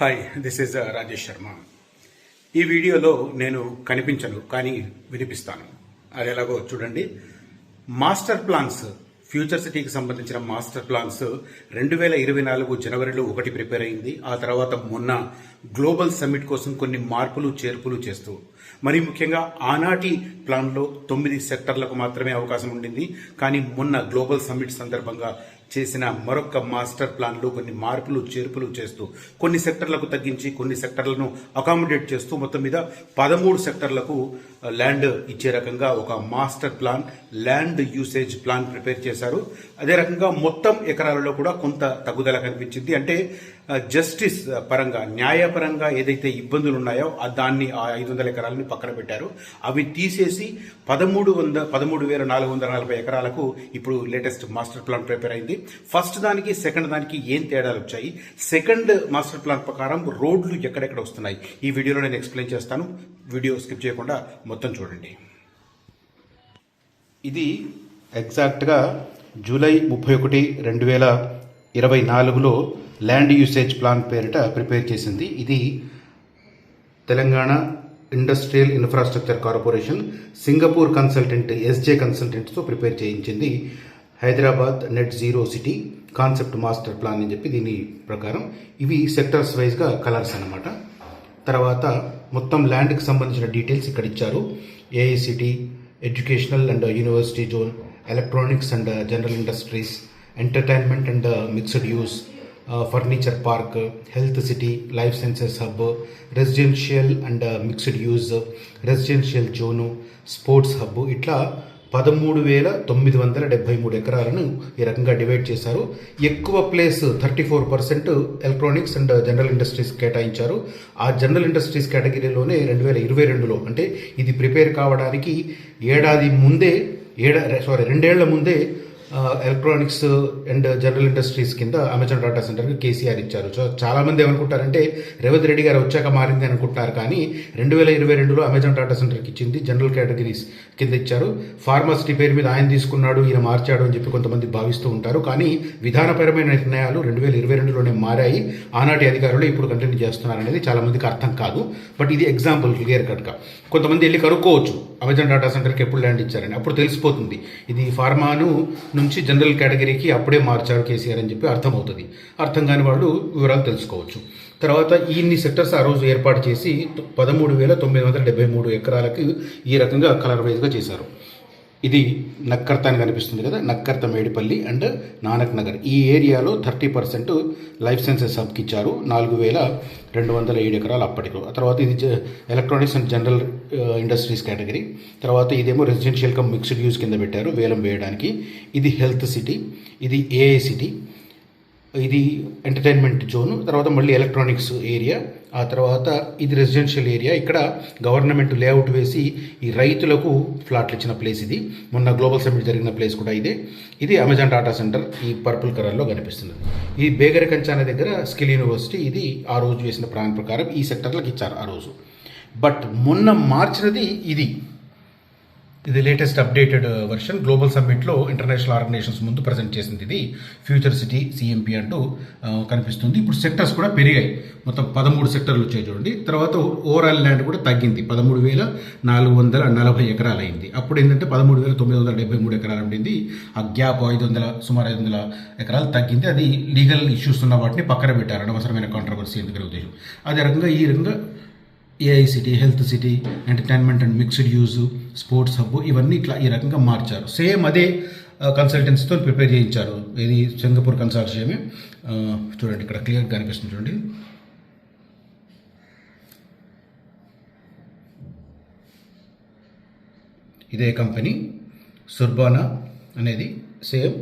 Hi, this is Rajesh Sharma. ఈ వీడియోలో నేను కనిపించను కానీ వినిపిస్తాను. అది ఎలాగో చూడండి. మాస్టర్ ప్లాన్స్, ఫ్యూచర్ సిటీకి సంబంధించిన మాస్టర్ ప్లాన్స్ 2024 జనవరిలో ఒకటి ప్రిపేర్ అయింది. ఆ తర్వాత మొన్న గ్లోబల్ సమ్మిట్ కోసం కొన్ని మార్పులు చేర్పులు చేస్తూ, మరి ముఖ్యంగా ఆనాటి ప్లాన్లో 9 సెక్టర్లకు మాత్రమే అవకాశం ఉండింది. కానీ మొన్న గ్లోబల్ సమ్మిట్ సందర్భంగా చేసిన మరొక మాస్టర్ ప్లాన్లో కొన్ని మార్పులు చేర్పులు చేస్తూ కొన్ని సెక్టర్లకు తగ్గించి కొన్ని సెక్టర్లను అకామిడేట్ చేస్తూ మొత్తం మీద 13 సెక్టర్లకు ల్యాండ్ ఇచ్చే రకంగా ఒక master plan, land usage plan prepare చేశారు. అదే రకంగా మొత్తం ఎకరాలలో కూడా కొంత తగ్గుదల కనిపించింది. అంటే జస్టిస్ పరంగా, న్యాయపరంగా ఏదైతే ఇబ్బందులు ఉన్నాయో దాన్ని ఆ 500 ఎకరాలని పక్కన పెట్టారు. అవి తీసేసి 13,440 ఎకరాలకు ఇప్పుడు లేటెస్ట్ మాస్టర్ ప్లాన్ ప్రిపేర్ అయింది. ఫస్ట్ దానికి సెకండ్ దానికి ఏం తేడాలు వచ్చాయి, సెకండ్ మాస్టర్ ప్లాన్ ప్రకారం రోడ్లు ఎక్కడెక్కడ వస్తున్నాయి, ఈ వీడియోలో నేను ఎక్స్ప్లెయిన్ చేస్తాను. వీడియో స్కిప్ చేయకుండా మొత్తం చూడండి. ఇది ఎగ్జాక్ట్గా జూలై 31, 2024లో ల్యాండ్ యూసేజ్ ప్లాన్ పేరిట ప్రిపేర్ చేసింది. ఇది Telangana industrial infrastructure corporation, Singapore consultant SJ కన్సల్టెంట్స్తో ప్రిపేర్ చేయించింది. Hyderabad net zero city concept master plan అని చెప్పి దీని ప్రకారం ఇవి సెక్టర్స్ వైజ్గా కలర్స్ అన్నమాట. తర్వాత మొత్తం ల్యాండ్కి సంబంధించిన డీటెయిల్స్ ఇక్కడ ఇచ్చారు. AICTE, educational and university zone, electronics and general industries, entertainment and mixed use, furniture park, health city, life sciences hub, residential and mixed use, residential zone, sports hub, ఇట్లా 13,973 ఎకరాలను ఈ రకంగా డివైడ్ చేశారు. ఎక్కువ place 34% electronics and general industries కేటాయించారు. ఆ general industries కేటగిరీలోనే 2022లో, అంటే ఇది ప్రిపేర్ కావడానికి రెండేళ్ల ముందే ఎలక్ట్రానిక్స్ అండ్ జనరల్ ఇండస్ట్రీస్ కింద అమెజాన్ డాటా సెంటర్కి కేసీఆర్ ఇచ్చారు. సో చాలామంది ఏమనుకుంటారంటే రేవంత్ రెడ్డి గారు వచ్చాక మారింది అనుకుంటున్నారు. కానీ 2022లో అమెజాన్ డాటా సెంటర్కి ఇచ్చింది, జనరల్ కేటగిరీస్ కింద ఇచ్చారు. ఫార్మాసిటీ పేరు మీద ఆయన తీసుకున్నాడు, ఈయన మార్చాడు అని చెప్పి కొంతమంది భావిస్తూ ఉంటారు. కానీ విధానపరమైన నిర్ణయాలు 2022లోనే మారాయి. ఆనాటి అధికారులు ఇప్పుడు కంటిన్యూ చేస్తున్నారు అనేది చాలామందికి అర్థం కాదు. బట్ ఇది ఎగ్జాంపుల్ క్లియర్ కట్గా. కొంతమంది వెళ్ళి కనుక్కోవచ్చు అమెజాన్ డాటా సెంటర్కి ఎప్పుడు ల్యాండ్ ఇచ్చారని, అప్పుడు తెలిసిపోతుంది ఇది ఫార్మాను నుంచి జనరల్ కేటగిరీకి అప్పుడే మార్చారు కేసీఆర్ అని చెప్పి అర్థమవుతుంది. అర్థం కాని వాళ్ళు వివరాలు తెలుసుకోవచ్చు. తర్వాత ఇన్ని సెక్టర్స్ ఆ రోజు ఏర్పాటు చేసి 13,973 ఎకరాలకు ఈ రకంగా కలర్ వైజ్గా చేశారు. ఇది నక్కర్త అని కనిపిస్తుంది కదా, నక్కర్త, మేడిపల్లి అండ్ నానక్ నగర్, ఈ ఏరియాలో 30% లైఫ్ సైన్సెస్ హబ్కి ఇచ్చారు. 4,207 ఎకరాలు అప్పటిలో. తర్వాత ఇది electronics and general industries category. తర్వాత ఇదేమో రెసిడెన్షియల్ కమ్ మిక్స్డ్ యూజ్ కింద పెట్టారు వేలం వేయడానికి. ఇది హెల్త్ సిటీ, ఇది ఏఐ సిటీ, ఇది ఎంటర్టైన్మెంట్ జోన్, తర్వాత మళ్ళీ ఎలక్ట్రానిక్స్ ఏరియా, ఆ తర్వాత ఇది రెసిడెన్షియల్ ఏరియా. ఇక్కడ గవర్నమెంట్ లేఅవుట్ వేసి ఈ రైతులకు ఫ్లాట్లు ఇచ్చిన ప్లేస్ ఇది. మొన్న గ్లోబల్ సమ్మిట్ జరిగిన ప్లేస్ కూడా ఇదే. ఇది అమెజాన్ డాటా సెంటర్, ఈ పర్పుల్ కలర్లో కనిపిస్తుంది. ఈ బేగరి కంచాన దగ్గర స్కిల్ యూనివర్సిటీ, ఇది ఆ రోజు వేసిన ప్లాన్ ప్రకారం ఈ సెక్టర్లకు ఇచ్చారు ఆ రోజు. బట్ మొన్న మార్చినది ఇది లేటెస్ట్ అప్డేటెడ్ వర్షన్. గ్లోబల్ సమ్మిట్లో ఇంటర్నేషనల్ ఆర్గనైజేషన్స్ ముందు ప్రజెంట్ చేసింది. ఇది ఫ్యూచర్ సిటీ సిఎంపీ అంటూ కనిపిస్తుంది. ఇప్పుడు సెక్టర్స్ కూడా పెరిగాయి, మొత్తం 13 సెక్టర్లు వచ్చాయి చూడండి. తర్వాత ఓవరాల్ ల్యాండ్ కూడా తగ్గింది, 13,440 ఎకరాలు అయింది. అప్పుడు ఏంటంటే 13,973 ఎకరాలు ఉండింది. ఆ గ్యాప్ సుమారు 500 ఎకరాలు తగ్గింది. అది లీగల్ ఇష్యూస్ ఉన్న వాటిని పక్కన పెట్టారు, అనవసరమైన కాంట్రవర్సీ ఎందుకనే ఉద్దేశం. అదే రకంగా ఈ రకంగా AI city, health city, entertainment and mixed use, sports hub, ఇవన్నీ ఇట్లా ఈ రకంగా మార్చారు. సేమ్ అదే కన్సల్టెన్సీతో ప్రిపేర్ చేయించారు. ఇది సింగపూర్ కన్సార్షియమే. చూడండి ఇక్కడ క్లియర్గా కనిపిస్తుంది చూడండి. ఇదే కంపెనీ సుర్బానా అనేది సేమ్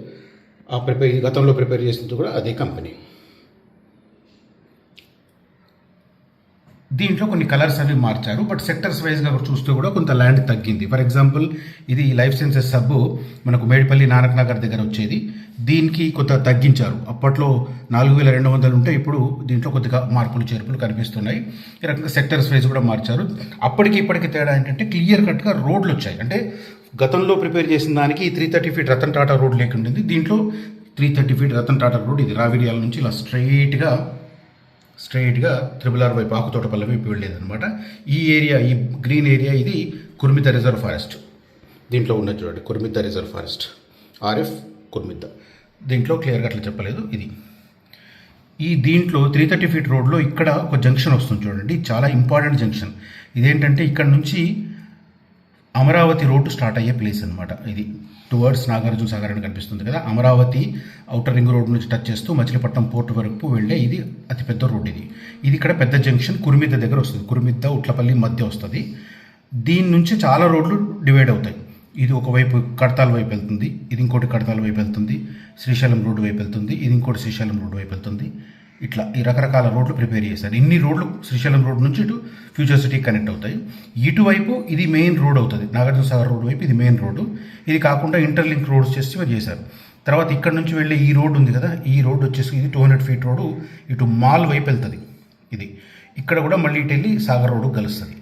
గతంలో ప్రిపేర్ చేసింది కూడా అదే కంపెనీ. దీంట్లో కొన్ని కలర్స్ అవి మార్చారు. బట్ సెక్టర్స్ వైజ్గా చూస్తూ కూడా కొంత ల్యాండ్ తగ్గింది. ఫర్ ఎగ్జాంపుల్ ఇది లైఫ్ సైన్సెస్ హబ్ మనకు మేడిపల్లి, నానక్ నగర్ దగ్గర వచ్చేది. దీనికి కొంత తగ్గించారు. అప్పట్లో 4,200 ఉంటే ఇప్పుడు దీంట్లో కొద్దిగా మార్పులు చేర్పులు కనిపిస్తున్నాయి. ఈ రకంగా సెక్టర్స్ వైజ్ కూడా మార్చారు. అప్పటికి ఇప్పటికి తేడా ఏంటంటే క్లియర్ కట్గా రోడ్లు వచ్చాయి. అంటే గతంలో ప్రిపేర్ చేసిన దానికి 330 ఫీట్ రతన్ టాటా రోడ్ లేకుండింది. దీంట్లో 330 ఫీట్ రతన్ టాటా రోడ్, ఇది రావిరియాల నుంచి ఇలా స్ట్రైట్గా స్ట్రైట్గా RRR వైపు ఆకుతోటపల్లి వైపు వెళ్ళేదన్నమాట. ఈ ఏరియా, ఈ గ్రీన్ ఏరియా, ఇది కుర్మిద్ద రిజర్వ్ ఫారెస్ట్. దీంట్లో ఉన్నది చూడండి, Kurmidda reserve forest, RF Kurmidda. దీంట్లో క్లియర్గా అట్లా చెప్పలేదు. ఈ దీంట్లో 330 ఫీట్ రోడ్లో ఇక్కడ ఒక జంక్షన్ వస్తుంది చూడండి, చాలా ఇంపార్టెంట్ జంక్షన్. ఇదేంటంటే ఇక్కడ నుంచి అమరావతి రోడ్డు స్టార్ట్ అయ్యే ప్లేస్ అనమాట. ఇది టువర్డ్స్ నాగార్జున సాగర్ అని కనిపిస్తుంది కదా, అమరావతి ఔటర్ రింగ్ రోడ్ నుంచి టచ్ చేస్తూ మచిలీపట్నం పోర్టు వరకు వెళ్ళే ఇది అతిపెద్ద రోడ్. ఇది ఇక్కడ పెద్ద జంక్షన్ కుర్మిద్ద దగ్గర వస్తుంది. కుర్మిద్ద ఉట్లపల్లి మధ్య వస్తుంది. దీని నుంచి చాలా రోడ్లు డివైడ్ అవుతాయి. ఇది ఒకవైపు కడతాల వైపు వెళ్తుంది, ఇది ఇంకోటి కడతాల వైపు వెళ్తుంది, శ్రీశైలం రోడ్డు వైపు వెళ్తుంది, ఇది ఇంకోటి శ్రీశైలం రోడ్డు వైపు వెళ్తుంది. ఇట్లా ఈ రకరకాల రోడ్లు ప్రిపేర్ చేశారు. ఇన్ని రోడ్లు శ్రీశైలం రోడ్ నుంచి ఇటు ఫ్యూచర్ సిటీకి కనెక్ట్ అవుతాయి. ఇటువైపు ఇది మెయిన్ రోడ్ అవుతుంది, నాగార్జున సాగర్ రోడ్ వైపు ఇది మెయిన్ రోడ్డు. ఇది కాకుండా ఇంటర్లింక్ రోడ్స్ చేసి చేశారు. తర్వాత ఇక్కడ నుంచి వెళ్ళే ఈ రోడ్డు ఉంది కదా, ఈ రోడ్డు వచ్చేసి ఇది 200 ఫీట్ రోడ్డు, ఇటు మాల్ వైపు వెళ్తుంది. ఇది ఇక్కడ కూడా మళ్ళీ ఇటు వెళ్ళి సాగర్ రోడ్డు కలుస్తుంది.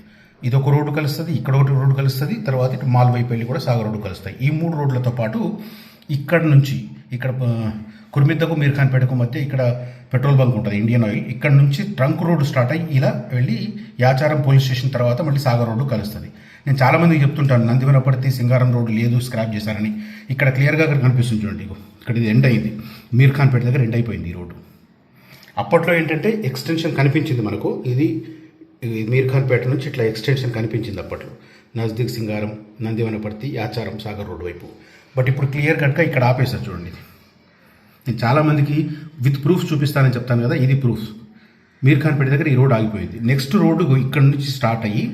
ఇది ఒక రోడ్డు కలుస్తుంది, ఇక్కడ ఒకటి రోడ్డు కలుస్తుంది, తర్వాత ఇటు మాల్ వైపు వెళ్ళి కూడా సాగర్ రోడ్డు కలుస్తాయి. ఈ 3 రోడ్లతో పాటు ఇక్కడ నుంచి ఇక్కడ కుర్మిద్దకు మీర్ఖాన్పేటకు మధ్య ఇక్కడ పెట్రోల్ బంక్ ఉంటుంది, ఇండియన్ ఆయిల్. ఇక్కడ నుంచి ట్రంక్ రోడ్డు స్టార్ట్ అయ్యి ఇలా వెళ్ళి యాచారం పోలీస్ స్టేషన్ తర్వాత మళ్ళీ సాగర్ రోడ్డు కలుస్తుంది. నేను చాలామందికి చెప్తుంటాను, నందివనపర్తి సింగారం రోడ్డు లేదు, స్క్రాప్ చేశారని. ఇక్కడ క్లియర్గా అక్కడ కనిపిస్తుంది చూడండి, ఇక్కడ ఇది ఎండ్ అయింది, మీర్ఖాన్పేట దగ్గర ఎండ్ అయిపోయింది ఈ రోడ్డు. అప్పట్లో ఏంటంటే ఎక్స్టెన్షన్ కనిపించింది మనకు, ఇది మీర్ఖాన్పేట నుంచి ఇట్లా ఎక్స్టెన్షన్ కనిపించింది అప్పట్లో, నజ్దీక్ సింగారం, నందివనపర్తి, యాచారం, సాగర్ రోడ్డు వైపు. బట్ ఇప్పుడు క్లియర్ కట్గా ఇక్కడ ఆపేశారు చూడండి. నేను చాలామందికి విత్ ప్రూఫ్ చూపిస్తానని చెప్తాను కదా, ఇది ప్రూఫ్. మీర్ఖాన్పేట దగ్గర ఈ రోడ్ ఆగిపోయింది. నెక్స్ట్ రోడ్డు ఇక్కడ నుంచి స్టార్ట్ అయ్యి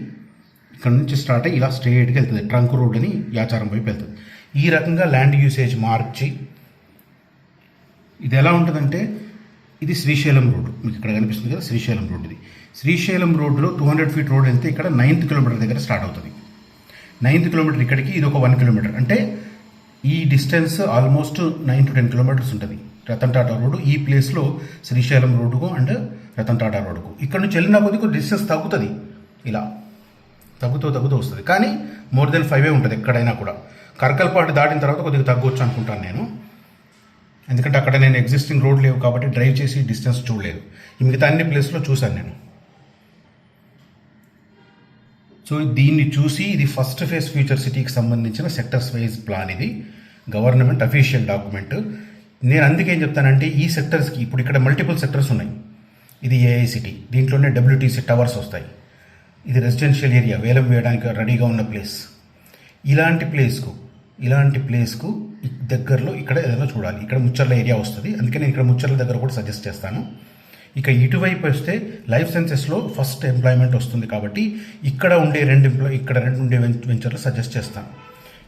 ఇలా స్ట్రైట్గా వెళ్తుంది, ట్రంక్ రోడ్ అని యాచారం వైపు వెళ్తుంది. ఈ రకంగా ల్యాండ్ యూసేజ్ మార్చి ఇది ఎలా ఉంటుందంటే, ఇది శ్రీశైలం రోడ్డు మీకు ఇక్కడ కనిపిస్తుంది కదా, శ్రీశైలం రోడ్డు. ఇది శ్రీశైలం రోడ్డులో 200 ఫీట్ రోడ్ వెళ్తే ఇక్కడ 9th కిలోమీటర్ దగ్గర స్టార్ట్ అవుతుంది. 9th కిలోమీటర్ ఇక్కడికి, ఇది ఒక 1 కిలోమీటర్. అంటే ఈ డిస్టెన్స్ ఆల్మోస్ట్ 9 to 10 కిలోమీటర్స్ ఉంటుంది. రతన్ టాటా రోడ్డు ఈ ప్లేస్లో శ్రీశైలం రోడ్డుకు అండ్ రతన్ టాటా రోడ్డుకు ఇక్కడ నుంచి వెళ్ళిన కొద్దిగా డిస్టెన్స్ తగ్గుతుంది, ఇలా తగ్గుతూ వస్తుంది. కానీ మోర్ దెన్ 5 ఉంటుంది ఎక్కడైనా కూడా. కర్కల్పాటు దాటిన తర్వాత కొద్దిగా తగ్గొచ్చు అనుకుంటాను నేను, ఎందుకంటే అక్కడ నేను ఎగ్జిస్టింగ్ రోడ్ లేవు కాబట్టి డ్రైవ్ చేసి డిస్టెన్స్ చూడలేదు. ఈ మిగతా అన్ని ప్లేస్లో చూశాను నేను. సో దీన్ని చూసి ఇది ఫస్ట్ ఫేజ్ ఫ్యూచర్ సిటీకి సంబంధించిన సెక్టర్స్ వైజ్ ప్లాన్. ఇది గవర్నమెంట్ అఫీషియల్ డాక్యుమెంట్. నేను అందుకే ఏం చెప్తానంటే, ఈ సెక్టర్స్కి ఇప్పుడు ఇక్కడ మల్టిపుల్ సెక్టర్స్ ఉన్నాయి. ఇది ఏఐ సిటీ, దీంట్లోనే WTC టవర్స్ వస్తాయి. ఇది రెసిడెన్షియల్ ఏరియా, వేలం వేయడానికి రెడీగా ఉన్న ప్లేస్. ఇలాంటి ప్లేస్కు దగ్గరలో ఇక్కడ ఏదైనా చూడాలి. ఇక్కడ ముచ్చర్ల ఏరియా వస్తుంది, అందుకే నేను ఇక్కడ ముచ్చర్ల దగ్గర కూడా సజెస్ట్ చేస్తాను. ఇక ఇటువైపు వస్తే లైఫ్ సైన్సెస్లో ఫస్ట్ ఎంప్లాయ్మెంట్ వస్తుంది కాబట్టి ఇక్కడ ఉండే రెండు ఉండే వెంచర్లు సజెస్ట్ చేస్తాను.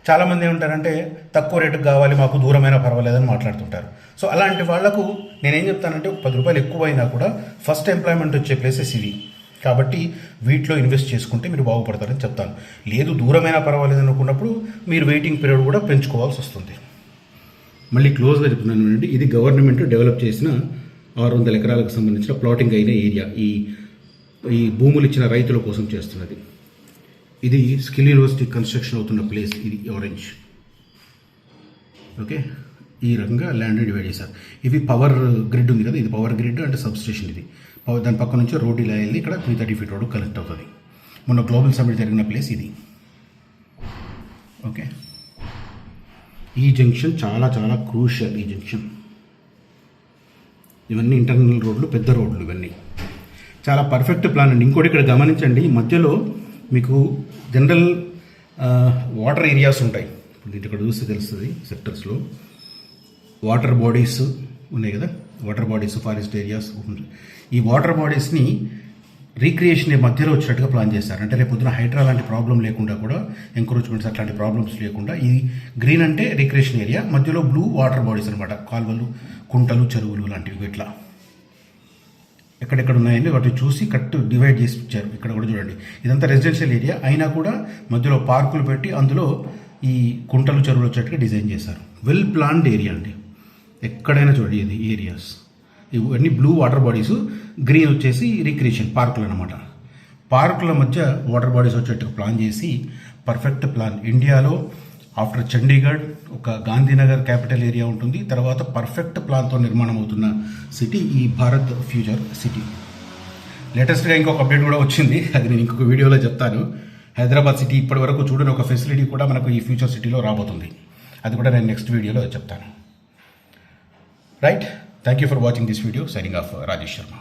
చాలామంది ఏమంటారంటే, తక్కువ రేటుకు కావాలి మాకు, దూరమైనా పర్వాలేదని మాట్లాడుతుంటారు. సో అలాంటి వాళ్లకు నేనేం చెప్తానంటే, ₹10 ఎక్కువ అయినా కూడా ఫస్ట్ ఎంప్లాయ్మెంట్ వచ్చే ప్లేసెస్ ఇవి కాబట్టి వీటిలో ఇన్వెస్ట్ చేసుకుంటే మీరు బాగుపడతారని చెప్తాను. లేదు దూరమైనా పర్వాలేదు అనుకున్నప్పుడు మీరు వెయిటింగ్ పీరియడ్ కూడా పెంచుకోవాల్సి వస్తుంది. మళ్ళీ క్లోజ్గా చెప్తున్నాను, ఇది గవర్నమెంట్ డెవలప్ చేసిన 600 ఎకరాలకు సంబంధించిన ప్లాటింగ్ అయిన ఏరియా. ఈ భూములు ఇచ్చిన రైతుల కోసం చేస్తున్నది. ఇది స్కిల్ యూనివర్సిటీ కన్స్ట్రక్షన్ అవుతున్న ప్లేస్, ఇది ఆరెంజ్. ఓకే, ఈ రకంగా ల్యాండ్ డివైడ్ చేశారు. ఇవి పవర్ గ్రిడ్ ఉంది కదా, ఇది పవర్ గ్రిడ్ అంటే సబ్ స్టేషన్. ఇది దాని పక్క నుంచి రోడ్ ఇలా వెళ్ళి ఇక్కడ 330 ఫీట్ రోడ్ కనెక్ట్ అవుతుంది. మొన్న గ్లోబల్ సమ్మిట్ జరిగిన ప్లేస్ ఇది. ఓకే, ఈ జంక్షన్ చాలా చాలా క్రూషియల్. ఈ జంక్షన్, ఇవన్నీ ఇంటర్నల్ రోడ్లు, పెద్ద రోడ్లు, ఇవన్నీ చాలా పర్ఫెక్ట్ ప్లాన్ అండి. ఇంకోటి ఇక్కడ గమనించండి, మధ్యలో మీకు జనరల్ వాటర్ ఏరియాస్ ఉంటాయి. ఇప్పుడు ఇక్కడ చూస్తే తెలుస్తుంది, సెక్టర్స్లో వాటర్ బాడీస్ ఉన్నాయి కదా, వాటర్ బాడీస్, ఫారెస్ట్ ఏరియాస్. ఈ వాటర్ బాడీస్ని రీక్రియేషన్ మధ్యలో వచ్చినట్టుగా ప్లాన్ చేస్తారు. అంటే రేపు పొద్దున హైడ్రా లాంటి ప్రాబ్లం లేకుండా కూడా, ఎంక్రోచ్మెంట్స్ అట్లాంటి ప్రాబ్లమ్స్ లేకుండా, ఈ గ్రీన్ అంటే రీక్రియేషన్ ఏరియా, మధ్యలో బ్లూ వాటర్ బాడీస్ అనమాట, కాలువలు, కుంటలు, చెరువులు లాంటివి. ఇట్లా ఎక్కడెక్కడ ఉన్నాయని వాటిని చూసి డివైడ్ చేసి ఇచ్చారు. ఇక్కడ కూడా చూడండి, ఇదంతా రెసిడెన్షియల్ ఏరియా అయినా కూడా మధ్యలో పార్కులు పెట్టి అందులో ఈ కుంటలు, చెరువులు వచ్చేట్టుగా డిజైన్ చేశారు. వెల్ ప్లాన్డ్ ఏరియా అండి. ఎక్కడైనా చూడండి, ఇది ఏరియాస్, ఇవన్నీ బ్లూ వాటర్ బాడీస్, గ్రీన్ వచ్చేసి రిక్రియేషన్ పార్కులు అనమాట. పార్కుల మధ్య వాటర్ బాడీస్ వచ్చేట్టుగా ప్లాన్ చేసి పర్ఫెక్ట్ ప్లాన్. ఇండియాలో ఆఫ్టర్ చండీగఢ్ ఒక గాంధీనగర్ క్యాపిటల్ ఏరియా ఉంటుంది, తర్వాత పర్ఫెక్ట్ ప్లాన్తో నిర్మాణం అవుతున్న సిటీ ఈ భారత్ ఫ్యూచర్ సిటీ. లేటెస్ట్గా ఇంకొక అప్డేట్ కూడా వచ్చింది, అది నేను ఇంకొక వీడియోలో చెప్తాను. హైదరాబాద్ సిటీ ఇప్పటి వరకు చూడని ఒక ఫెసిలిటీ కూడా మనకు ఈ ఫ్యూచర్ సిటీలో రాబోతుంది, అది కూడా నేను నెక్స్ట్ వీడియోలో చెప్తాను. Right, thank you for watching this video. Signing off Rajesh Sharma.